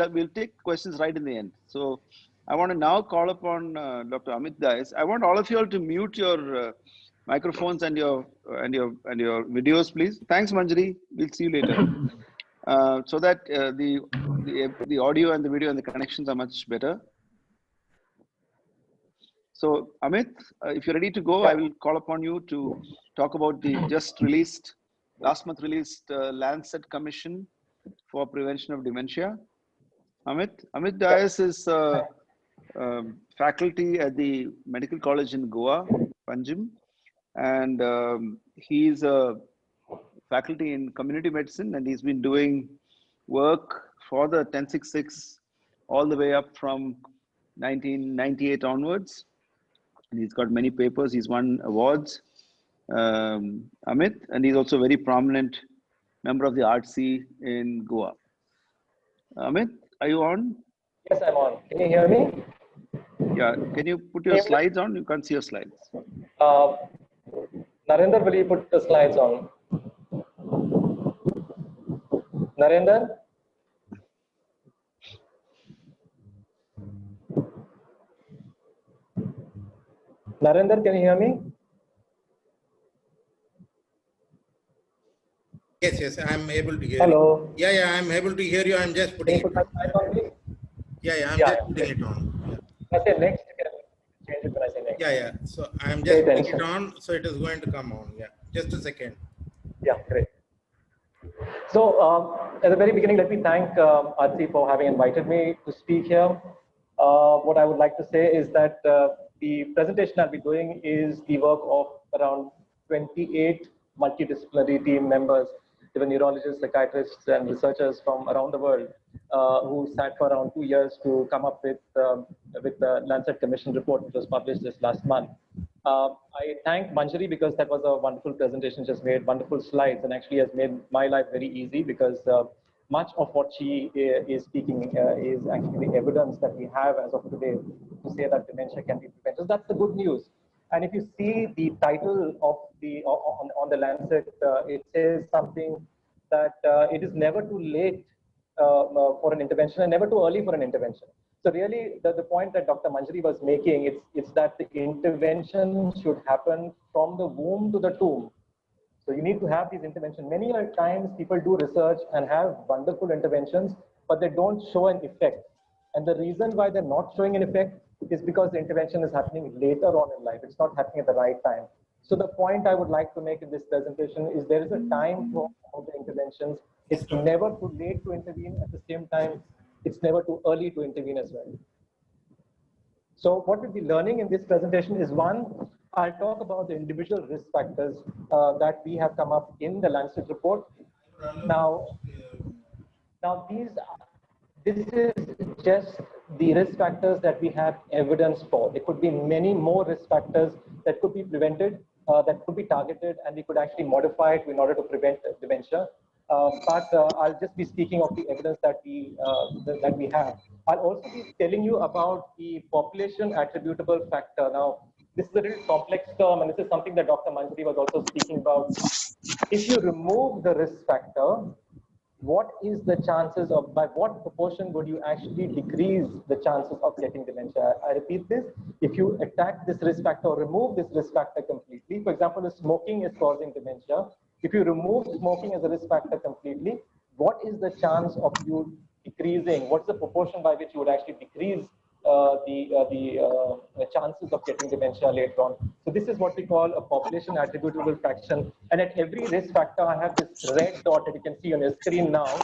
we'll take questions right in the end. So I want to now call upon Dr. Amit Dais. I want all of you all to mute your microphones and your videos, please. Thanks, Manjari. We'll see you later. So that the audio and the video and the connections are much better. So Amit, if you're ready to go, I will call upon you to talk about the last month released Lancet Commission for Prevention of Dementia. Amit Dais is faculty at the Medical College in Goa, Panjim, and he's a faculty in community medicine, and he's been doing work for the 1066 all the way up from 1998 onwards. And he's got many papers. He's won awards, Amit, and he's also a very prominent member of the RC in Goa. Amit, are you on? Yes, I'm on. Can you hear me? Yeah. Can you put your slides on? You can't see your slides. Narendra, will you put the slides on? Narendra? Narendra, can you hear me? Yes, I'm able to hear Hello. you. Yeah, I'm able to hear you. I'm just putting it on. Yeah, I'm just putting it on. I say next, you can change it when I say next. Yeah. So I'm just putting it on, so it is going to come on. Yeah, just a second. Yeah, great. So at the very beginning, let me thank Arti for having invited me to speak here. What I would like to say is that the presentation I'll be doing is the work of around 28 multidisciplinary team members. There were neurologists, psychiatrists, and researchers from around the world who sat for around 2 years to come up with the Lancet Commission report, which was published this last month. I thank Manjari because that was a wonderful presentation, just made wonderful slides, and actually has made my life very easy because much of what she is speaking is actually the evidence that we have as of today to say that dementia can be prevented. So that's the good news. And if you see the title of on the Lancet, it says something that it is never too late for an intervention and never too early for an intervention. So really, the point that Dr. Manjari was making, it's that the intervention should happen from the womb to the tomb. So you need to have these interventions. Many times people do research and have wonderful interventions, but they don't show an effect. And the reason why they're not showing an effect is because the intervention is happening later on in life. It's not happening at the right time. So the point I would like to make in this presentation is there is a time for all the interventions. It's never too late to intervene. At the same time, it's never too early to intervene as well. So what we'll be learning in this presentation is one, I'll talk about the individual risk factors that we have come up in the Lancet report. Now this is just the risk factors that we have evidence for. There could be many more risk factors that could be prevented, that could be targeted, and we could actually modify it in order to prevent dementia. But I'll just be speaking of the evidence that we have. I'll also be telling you about the population attributable factor. Now, this is a little complex term, and this is something that Dr. Manjari was also speaking about. If you remove the risk factor, what is the chances of, by what proportion would you actually decrease the chances of getting dementia? I repeat this, if you attack this risk factor or remove this risk factor completely, for example, if smoking is causing dementia, if you remove smoking as a risk factor completely, what is the chance of you decreasing? What's the proportion by which you would actually decrease the chances of getting dementia later on? So this is what we call a population attributable fraction. And at every risk factor, I have this red dot that you can see on your screen now.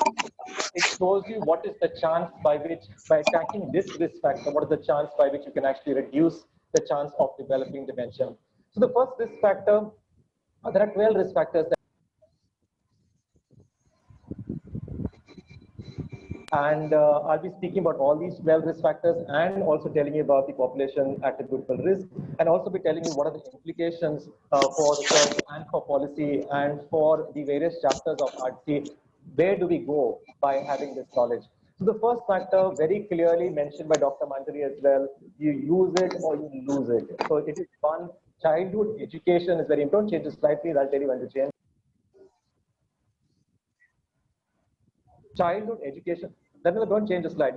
It shows you what is the chance by which, by attacking this risk factor, what is the chance by which you can actually reduce the chance of developing dementia. So the first risk factor, there are 12 risk factors that and I'll be speaking about all these 12 risk factors and also telling you about the population attributable risk, and also be telling you what are the implications for research and for policy and for the various chapters of RT. Where do we go by having this knowledge? So the first factor, very clearly mentioned by Dr. Manjari as well, you use it or you lose it. So it is one, childhood education is very important. Change the slide, please. I'll tell you when to change. Childhood education. Narendra, don't change the slide.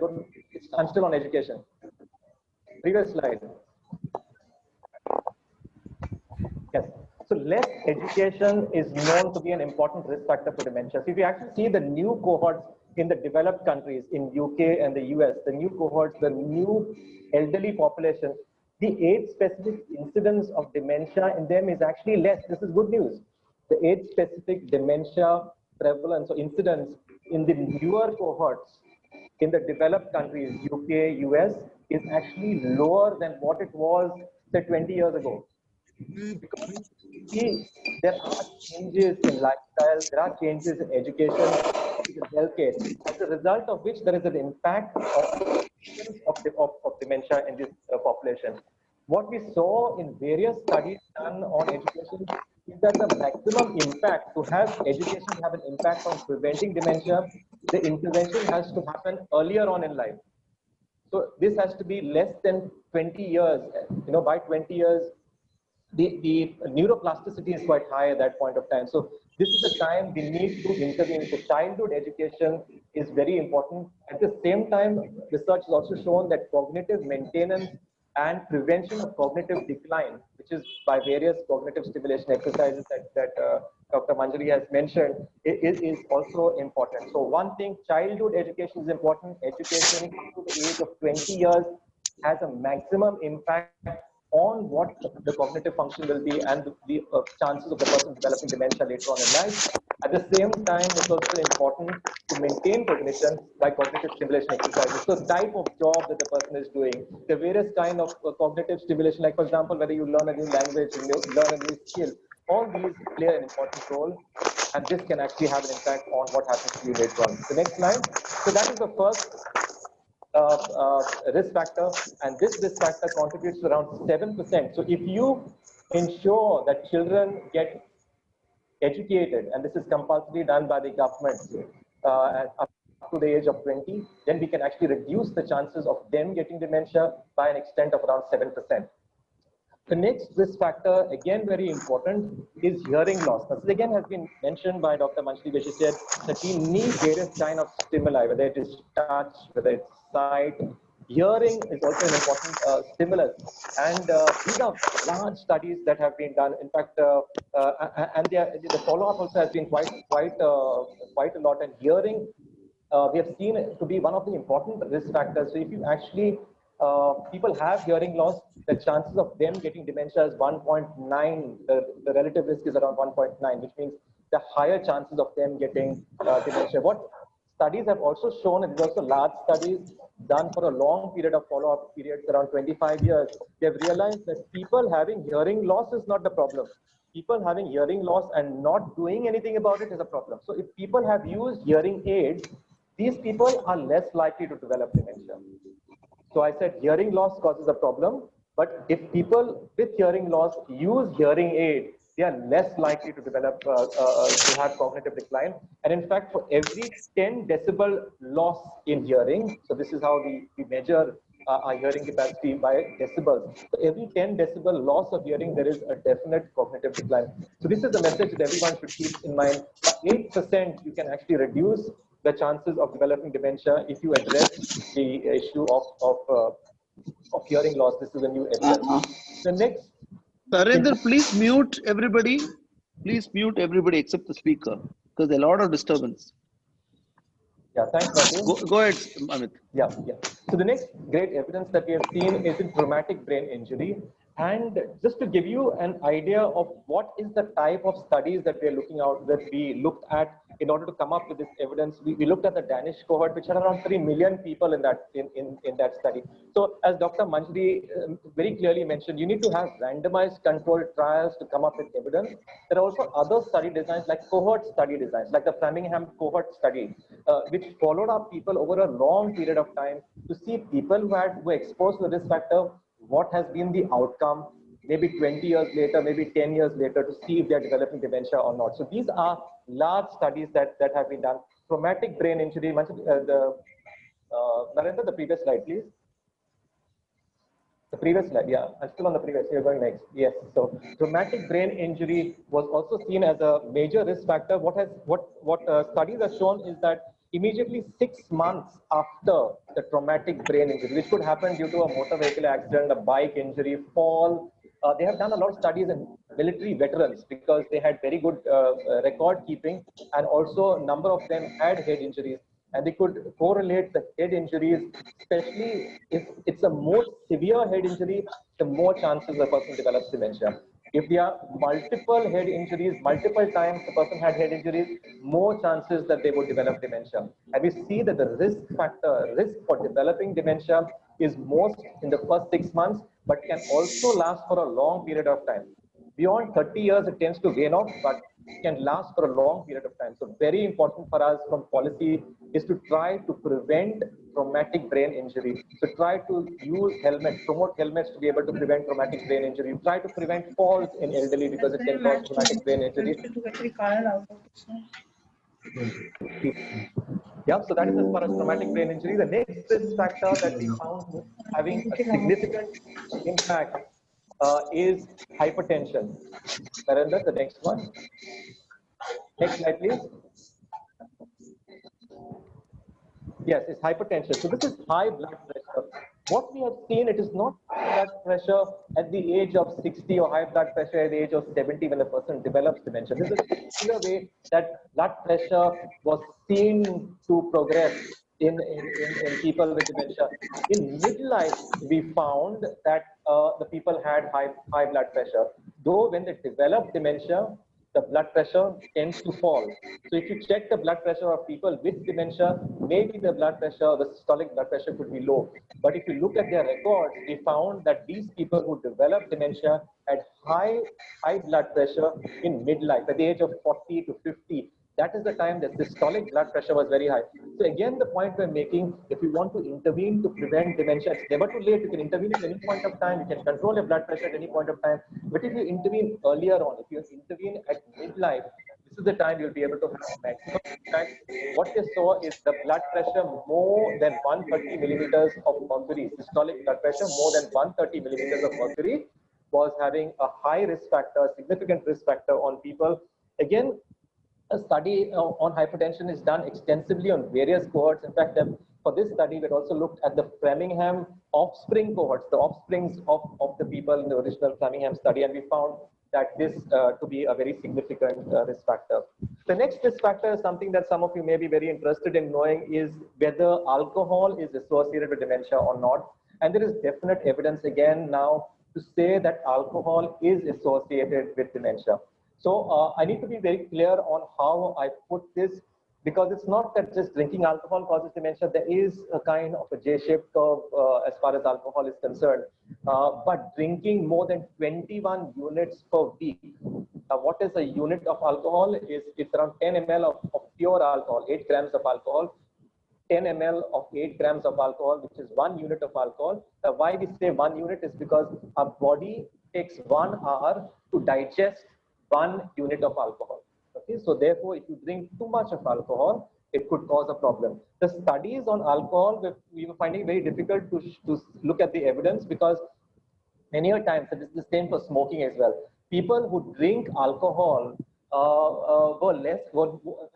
I'm still on education. Previous slide. Yes. So less education is known to be an important risk factor for dementia. So if you actually see the new cohorts in the developed countries, in UK and the US, the new cohorts, the new elderly population, the age-specific incidence of dementia in them is actually less. This is good news. The age-specific dementia prevalence or incidence in the newer cohorts in the developed countries, UK, US, is actually lower than what it was, say, 20 years ago. Because see, there are changes in lifestyle, there are changes in education, in healthcare, as a result of which there is an impact of dementia in this population. What we saw in various studies done on education is that the maximum impact to have education have an impact on preventing dementia, the intervention has to happen earlier on in life. So this has to be less than 20 years. By 20 years, the neuroplasticity is quite high at that point of time. So this is the time we need to intervene. So childhood education is very important. At the same time, research has also shown that cognitive maintenance and prevention of cognitive decline, which is by various cognitive stimulation exercises that Dr. Manjari has mentioned, is also important. So one thing, childhood education is important. Education up to the age of 20 years has a maximum impact on what the cognitive function will be and the chances of the person developing dementia later on in life. At the same time, it's also important to maintain cognition by cognitive stimulation exercises. So the type of job that the person is doing, the various kind of cognitive stimulation, like for example, whether you learn a new language, learn a new skill, all these play an important role. And this can actually have an impact on what happens to you later on. The next slide. So that is the first risk factor, and this risk factor contributes to around 7%. So if you ensure that children get educated, and this is compulsory done by the government up to the age of 20, then we can actually reduce the chances of them getting dementia by an extent of around 7%. The next risk factor, again very important, is hearing loss. Now, this again has been mentioned by Dr. Manjari, where she said that we need various kind of stimuli, whether it is touch, whether it's sight. Hearing is also an important stimulus. And these are large studies that have been done. In fact, and the follow-up also has been quite a lot. And hearing, we have seen it to be one of the important risk factors. So if you actually people have hearing loss, the chances of them getting dementia is 1.9. The relative risk is around 1.9, which means the higher chances of them getting dementia. What studies have also shown, and there's also large studies done for a long period of follow-up periods, around 25 years, they've realized that people having hearing loss is not the problem. People having hearing loss and not doing anything about it is a problem. So if people have used hearing aids, these people are less likely to develop dementia. So I said hearing loss causes a problem, but if people with hearing loss use hearing aid, they are less likely to develop, to have cognitive decline. And in fact, for every 10 decibel loss in hearing, so this is how we measure our hearing capacity by decibels. So every 10 decibel loss of hearing, there is a definite cognitive decline. So this is a message that everyone should keep in mind. By 8%, you can actually reduce the chances of developing dementia if you address the issue of hearing loss. This is a new evidence. The next. Narendra, please mute everybody. Please mute everybody except the speaker, because there's a lot of disturbance. Yeah, thanks, Matthew. Go ahead, Amit. Yeah. So the next great evidence that we have seen is in traumatic brain injury. And just to give you an idea of what is the type of studies that we are looking out, that we looked at in order to come up with this evidence, we looked at the Danish cohort, which had around 3 million people in that study. So as Dr. Manjari very clearly mentioned, you need to have randomized controlled trials to come up with evidence. There are also other study designs like cohort study designs, like the Framingham cohort study, which followed up people over a long period of time to see people who were exposed to the risk factor, what has been the outcome, maybe 20 years later, maybe 10 years later, to see if they're developing dementia or not. So these are large studies that have been done. Traumatic brain injury, Narendra, the previous slide, please. The previous slide, yeah, I'm still on the previous, you're going next. Yes, so traumatic brain injury was also seen as a major risk factor. What studies have shown is that immediately 6 months after the traumatic brain injury, which could happen due to a motor vehicle accident, a bike injury, fall. They have done a lot of studies in military veterans because they had very good record keeping, and also a number of them had head injuries. And they could correlate the head injuries, especially if it's a more severe head injury, the more chances the person develops dementia. If there are multiple head injuries, multiple times the person had head injuries, more chances that they would develop dementia. And we see that the risk for developing dementia is most in the first 6 months, but can also last for a long period of time. Beyond 30 years, it tends to wane off, but can last for a long period of time. So very important for us from policy is to try to prevent traumatic brain injury. So try to use helmets, promote helmets to be able to prevent traumatic brain injury. Try to prevent falls in elderly because it can cause traumatic brain injury. Yeah, so that is as far as traumatic brain injury. The next risk factor that we found having a significant impact is hypertension. Narendra, the next one. Next slide, please. Yes, it's hypertension. So this is high blood pressure. What we have seen, it is not blood pressure at the age of 60 or high blood pressure at the age of 70 when the person develops dementia. This is a particular way that blood pressure was seen to progress in people with dementia. In midlife, we found that the people had high blood pressure. Though when they develop dementia, the blood pressure tends to fall. So if you check the blood pressure of people with dementia, maybe the blood pressure, the systolic blood pressure could be low. But if you look at their records, we found that these people who developed dementia had high blood pressure in midlife, at the age of 40 to 50. That is the time that systolic blood pressure was very high. So again, the point we're making, if you want to intervene to prevent dementia, it's never too late. You can intervene at any point of time. You can control your blood pressure at any point of time. But if you intervene earlier on, if you intervene at midlife, this is the time you'll be able to have maximum impact. What they saw is the blood pressure more than 130 millimeters of mercury, systolic blood pressure more than 130 millimeters of mercury was having a high risk factor, significant risk factor on people. Again, a study on hypertension is done extensively on various cohorts. In fact, for this study, we also looked at the Framingham offspring cohorts, the offsprings of the people in the original Framingham study, and we found that this to be a very significant risk factor. The next risk factor is something that some of you may be very interested in knowing is whether alcohol is associated with dementia or not. And there is definite evidence again now to say that alcohol is associated with dementia. So I need to be very clear on how I put this, because it's not that just drinking alcohol causes dementia. There is a kind of a J-shaped curve as far as alcohol is concerned. But drinking more than 21 units per week. What is a unit of alcohol? It's around 10 ml of pure alcohol, 8 grams of alcohol. 10 ml of 8 grams of alcohol, which is 1 unit of alcohol. Why we say 1 unit is because our body takes 1 hour to digest 1 unit of alcohol. Okay, so therefore, if you drink too much of alcohol, it could cause a problem. The studies on alcohol, we were finding it very difficult to look at the evidence because many times, it is the same for smoking as well. People who drink alcohol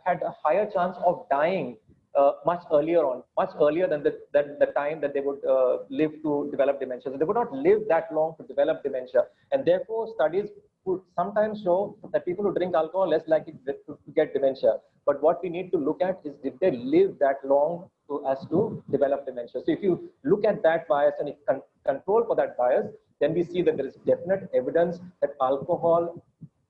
had a higher chance of dying much earlier than the time that they would live to develop dementia. So they would not live that long to develop dementia. And therefore, studies would sometimes show that people who drink alcohol less likely to get dementia. But what we need to look at is did they live that long as to develop dementia. So if you look at that bias and control for that bias, then we see that there is definite evidence that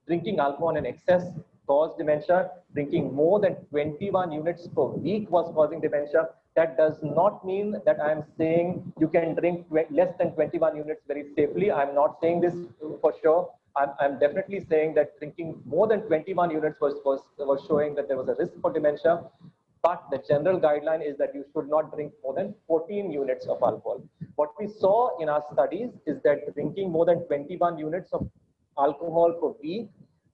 drinking alcohol in excess caused dementia. Drinking more than 21 units per week was causing dementia. That does not mean that I'm saying you can drink less than 21 units very safely. I'm not saying this for sure. I'm definitely saying that drinking more than 21 units was showing that there was a risk for dementia. But the general guideline is that you should not drink more than 14 units of alcohol. What we saw in our studies is that drinking more than 21 units of alcohol per week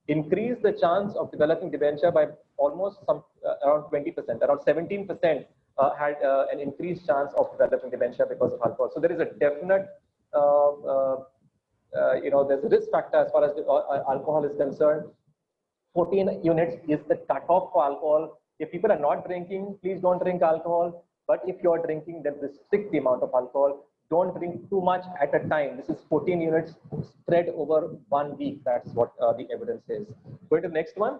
increased the chance of developing dementia by almost around 20%, around 17% had an increased chance of developing dementia because of alcohol. So there is a definite, there's a risk factor as far as alcohol is concerned. 14 units is the cutoff for alcohol. If people are not drinking, please don't drink alcohol. But if you're drinking, then restrict the amount of alcohol. Don't drink too much at a time. This is 14 units spread over 1 week. That's what the evidence says. Going to the next one.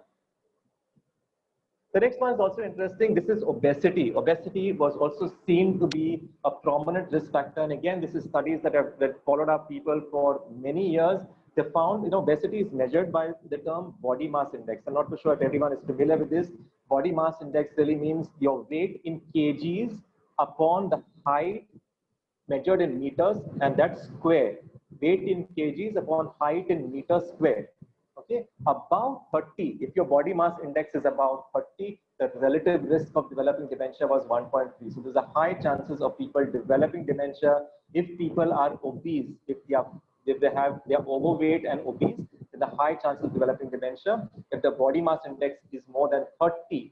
The next one is also interesting. This is obesity. Obesity was also seen to be a prominent risk factor. And again, this is studies that followed up people for many years. They found, obesity is measured by the term body mass index. I'm not sure if everyone is familiar with this. Body mass index really means your weight in kgs upon the height measured in meters, and that's square. Weight in kgs upon height in meters square. Okay, about 30. If your body mass index is about 30, the relative risk of developing dementia was 1.3. So there's a high chances of people developing dementia if people are obese. If they are overweight and obese, then the high chances of developing dementia. If the body mass index is more than 30,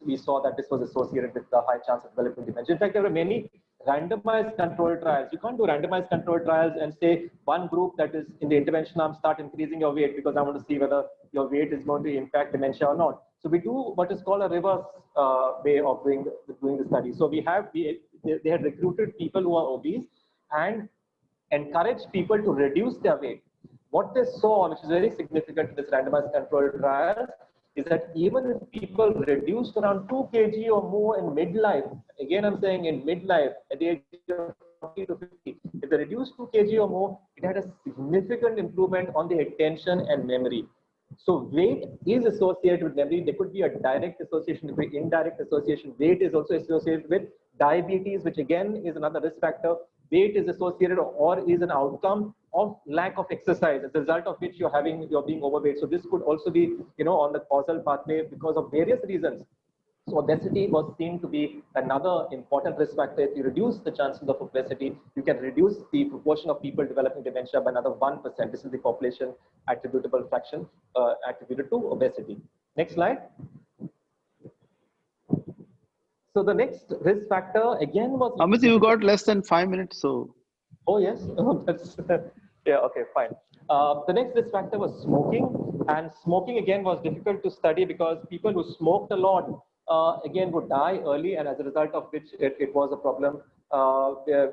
we saw that this was associated with the high chance of developing dementia. In fact, there were many randomized controlled trials. You can't do randomized controlled trials and say one group that is in the intervention arm start increasing your weight because I want to see whether your weight is going to impact dementia or not. So we do what is called a reverse way of doing the study. So they had recruited people who are obese and encouraged people to reduce their weight. What they saw, which is very significant in this randomized controlled trials, is that even if people reduced around 2 kg or more in midlife, again I'm saying in midlife, at the age of 40 to 50, if they reduced 2 kg or more, it had a significant improvement on the attention and memory. So weight is associated with memory. There could be a direct association, there could be indirect association. Weight is also associated with diabetes, which again is another risk factor. Weight is associated or is an outcome of lack of exercise, as a result of which you're being overweight. So this could also be, on the causal pathway because of various reasons. So obesity was seen to be another important risk factor. If you reduce the chances of obesity, you can reduce the proportion of people developing dementia by another 1%. This is the population attributable fraction attributed to obesity. Next slide. So the next risk factor again was. Amit, you got less than 5 minutes, so. Oh yes, that's yeah. Okay, fine. The next risk factor was smoking, and smoking again was difficult to study because people who smoked a lot again would die early, and as a result of which it was a problem.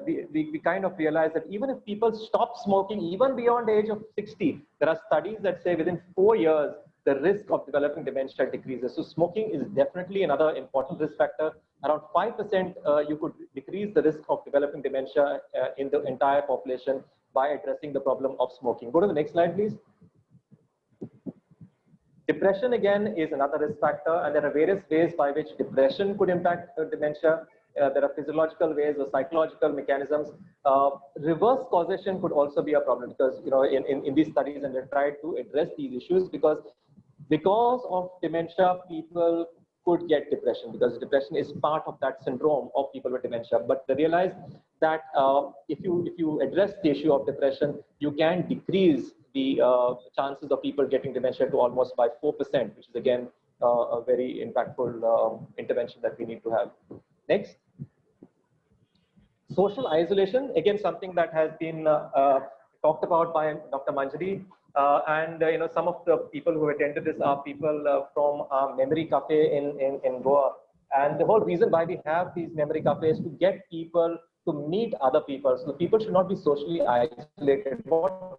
We kind of realized that even if people stop smoking, even beyond the age of 60, there are studies that say within 4 years the risk of developing dementia decreases. So smoking is definitely another important risk factor. Around 5% you could decrease the risk of developing dementia in the entire population by addressing the problem of smoking. Go to the next slide, please. Depression again is another risk factor, and there are various ways by which depression could impact dementia. There are physiological ways or psychological mechanisms. Reverse causation could also be a problem because in these studies, and they tried to address these issues because of dementia, people could get depression because depression is part of that syndrome of people with dementia. But they realized that if you address the issue of depression, you can decrease the chances of people getting dementia to almost by 4%, which is again a very impactful intervention that we need to have. Next. Social isolation, again, something that has been talked about by Dr. Manjari. Some of the people who attended this are people from our memory cafe in Goa. And the whole reason why we have these memory cafes is to get people to meet other people. So people should not be socially isolated. What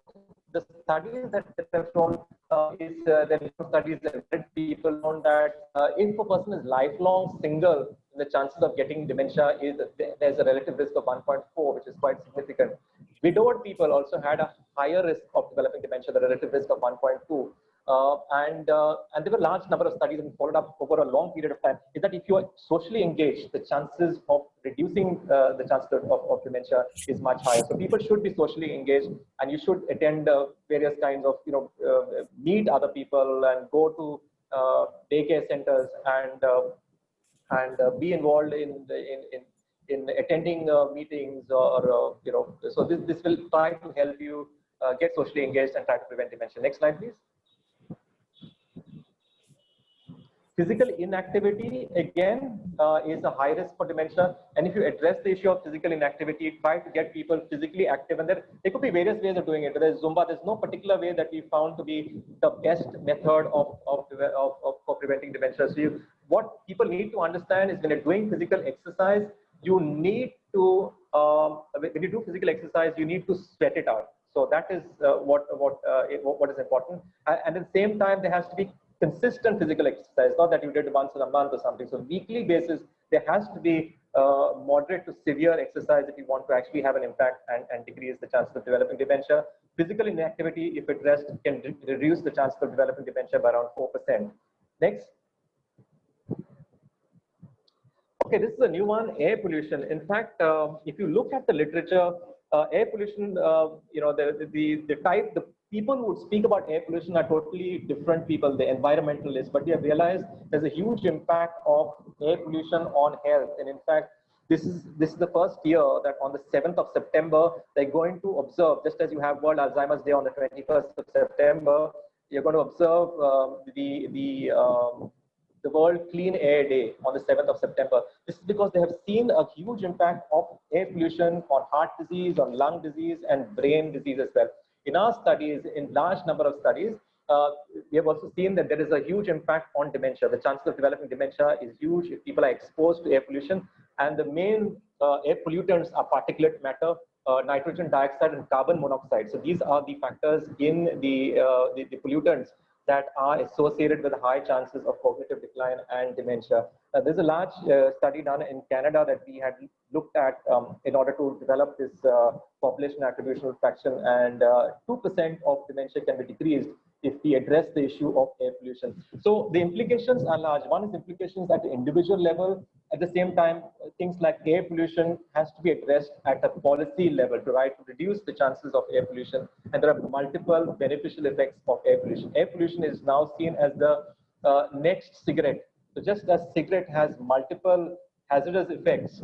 the studies that have shown studies that people found that if a person is lifelong single, the chances of getting dementia there's a relative risk of 1.4, which is quite significant. Widowed people also had a higher risk of developing dementia, the relative risk of 1.2. And there were a large number of studies and followed up over a long period of time, is that if you are socially engaged, the chances of reducing the chances of dementia is much higher. So people should be socially engaged, and you should attend various kinds of, meet other people and go to daycare centers and be involved in attending meetings or, so this will try to help you get socially engaged and try to prevent dementia. Next slide, please. Physical inactivity, again, is a high risk for dementia. And if you address the issue of physical inactivity, try to get people physically active. And there could be various ways of doing it. Whether it's Zumba, there's no particular way that we found to be the best method for preventing dementia. So what people need to understand is when you're doing physical exercise, you need to, when you do physical exercise, you need to sweat it out. So that is what is important. And at the same time, there has to be consistent physical exercise, not that you did once in a month or something. So weekly basis, there has to be moderate to severe exercise if you want to actually have an impact and decrease the chances of developing dementia. Physical inactivity, if addressed, can reduce the chances of developing dementia by around 4%. Next. Okay, this is a new one, air pollution. In fact, if you look at the literature, air pollution, the people who would speak about air pollution are totally different people, the environmentalists, but we have realized there's a huge impact of air pollution on health. And in fact, this is the first year that on the 7th of September, they're going to observe, just as you have World Alzheimer's Day on the 21st of September, you're going to observe the World Clean Air Day on the 7th of September. This is because they have seen a huge impact of air pollution on heart disease, on lung disease, and brain disease as well. In our studies, in large number of studies, we have also seen that there is a huge impact on dementia. The chances of developing dementia is huge if people are exposed to air pollution. And the main air pollutants are particulate matter, nitrogen dioxide, and carbon monoxide. So these are the factors in the pollutants that are associated with high chances of cognitive decline and dementia. There's a large study done in Canada that we had looked at in order to develop this population attributional fraction, and 2% of dementia can be decreased if we address the issue of air pollution. So the implications are large. One is implications at the individual level. At the same time, things like air pollution has to be addressed at a policy level to reduce the chances of air pollution. And there are multiple beneficial effects of air pollution. Air pollution is now seen as the next cigarette. So just as cigarette has multiple hazardous effects,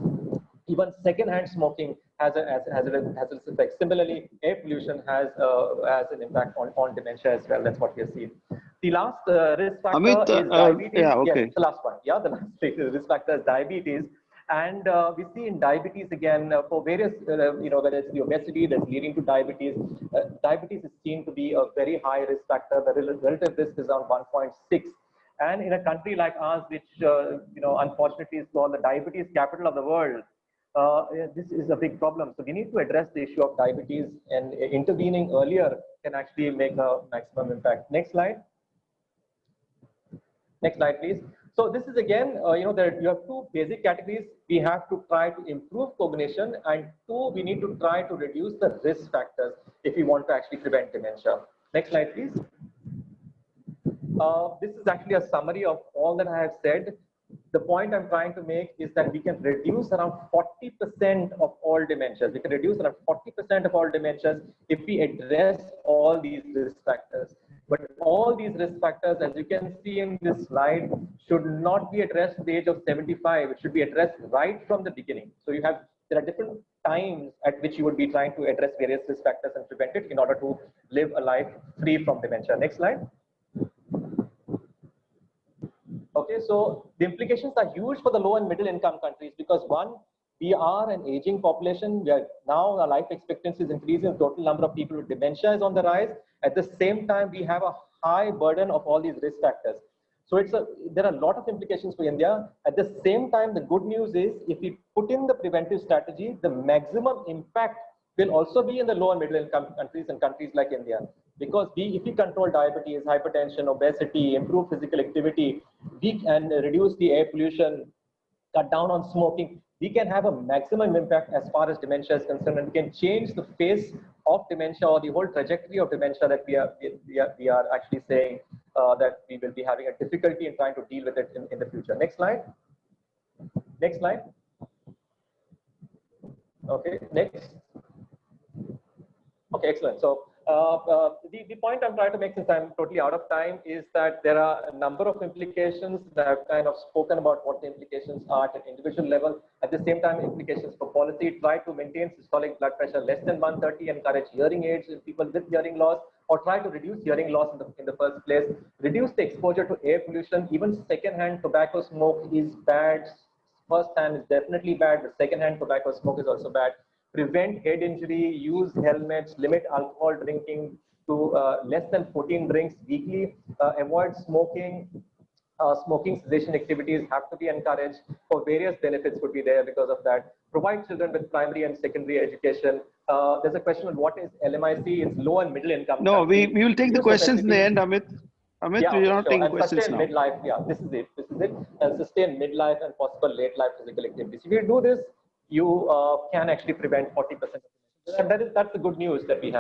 even secondhand smoking has hazardous effects. Similarly, air pollution has an impact on dementia as well. That's what we have seen. The last risk factor Amit, is diabetes. yeah, okay. Yes, the last one. Yeah, the last risk factor is diabetes. And we see in diabetes again, for various, whether it's the obesity that's leading to diabetes, diabetes is seen to be a very high risk factor. The relative risk is around 1.6. And in a country like ours, which, unfortunately is called the diabetes capital of the world, this is a big problem. So we need to address the issue of diabetes, and intervening earlier can actually make a maximum impact. Next slide. Next slide, please. So this is again, you have two basic categories. We have to try to improve cognition, and two, we need to try to reduce the risk factors if we want to actually prevent dementia. Next slide, please. This is actually a summary of all that I have said. The point I'm trying to make is that we can reduce around 40% of all dementias. We can reduce around 40% of all dementias if we address all these risk factors. But all these risk factors, as you can see in this slide, should not be addressed at the age of 75. It should be addressed right from the beginning. So there are different times at which you would be trying to address various risk factors and prevent it in order to live a life free from dementia. Next slide. Okay, so the implications are huge for the low and middle income countries because one, we are an aging population. We are now, our life expectancy is increasing. The total number of people with dementia is on the rise. At the same time, we have a high burden of all these risk factors. So there are a lot of implications for India. At the same time, the good news is if we put in the preventive strategy, the maximum impact will also be in the low and middle income countries and countries like India. Because if we control diabetes, hypertension, obesity, improve physical activity, we can reduce the air pollution, cut down on smoking, we can have a maximum impact as far as dementia is concerned, and we can change the face of dementia or the whole trajectory of dementia that we are actually saying that we will be having a difficulty in trying to deal with it in the future. Next slide. Next slide. Okay, next. Okay, excellent. So the point I'm trying to make, since I'm totally out of time, is that there are a number of implications that I've kind of spoken about what the implications are at an individual level. At the same time, implications for policy, try to maintain systolic blood pressure less than 130, encourage hearing aids in people with hearing loss, or try to reduce hearing loss in the first place, reduce the exposure to air pollution. Even secondhand tobacco smoke is bad. First hand is definitely bad, but secondhand tobacco smoke is also bad. Prevent head injury, use helmets, limit alcohol drinking to less than 14 drinks weekly, avoid smoking. Smoking cessation activities have to be encouraged for various benefits would be there because of that. Provide children with primary and secondary education. There's a question on what is LMIC. It's low and middle income No, country. we will take the Use questions in the facilities. end, Amit. Amit, Yeah, we okay, are not sure. taking And questions sustain now. midlife. Yeah, this is it. This is it. And sustain midlife and possible late life physical activities. If you do this, you can actually prevent 40%. That's the good news that we have.